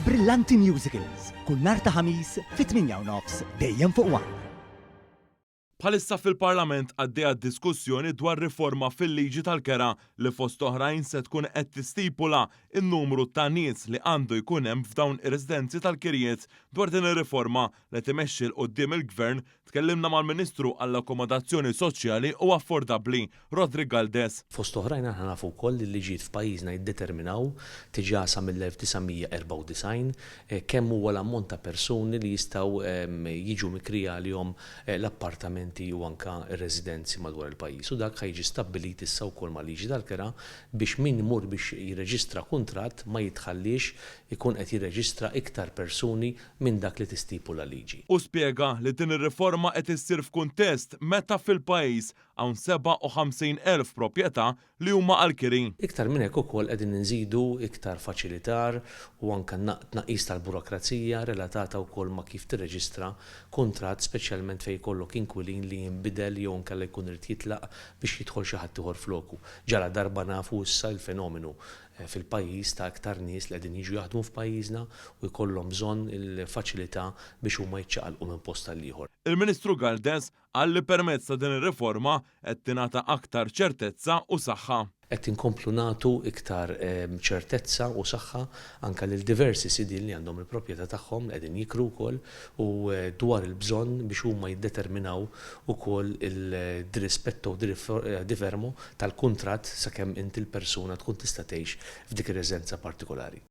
Brillanti Musicals, kull nhar ta' ħamis fit-8:09 dejjem fuq One. Bħalissa fil-Parlament għaddejja diskussjoni dwar riforma fil-liġi tal-kera li fost oħrajn se tkun qed tistipula n-numru ta' nies li għandu jkun hemm f'dawn ir-residenzi tal-kirjiet. Dwar din ir-riforma li timexxi l qudiem il-Gvern tkellimna mal-Ministru għall-Akkomodazzjoni Soċjali u Affordabbli, Rodri Galdes. Fost oħrajn aħna nafu wkoll li liġijiet f'pajjiżna jiddeterminaw tiġa sa mill-1994 kemm huwa l-ammont ta' persuni li jistgħu jiġu mikrija għalihom l-appartamenti u anka residenzi madwar il-pajjiż. U dak ħajġi stabbilit issa wkoll ma' liġi tal-kera biex min imur biex jirreġistra kuntratt ma jitħallix ikun qed jirreġistra iktar persuni minn dak li tistipula liġi. U spjega li din ir-riforma qed issir f'kuntest meta fil-pajjiż hawn 57,000 proprjetà li huma għall-kiri. Iktar minn hekk ukoll qegħdin inżidu iktar faċilitar u anke tnaqqis tal-burokrazija relatata wkoll ma' kif tirreġistra kuntratt speċjalment fejn jkollok inkwilin li jinbidel jew inkella jkun irid jitlaq biex jidħol xi ħadd ieħor floku. Ġara darba nafu issa l-fenomenu fil-pajjiż ta' aktar nies li qegħdin jiġu jaħdmu f'pajjiżna u jkollhom bżonn il-faċilità biex huma jiċċaqalqu minn post tal-ieħor. Il-Ministru Galdes qal li permezz ta' din ir-riforma qed tingħata aktar ċertezza u saħħa. Qed inkomplu nagħtu iktar ċertezza u saħħa anke lil diversi sidin li għandhom il-proprjetà tagħhom qegħdin jikru wkoll u dwar il-bżonn biex huma jiddeterminaw ukoll il-rispetto divermo tal-kuntratt sakemm inti l-persuna tkun tista' tgħix f'dik ir-residenza partikolari.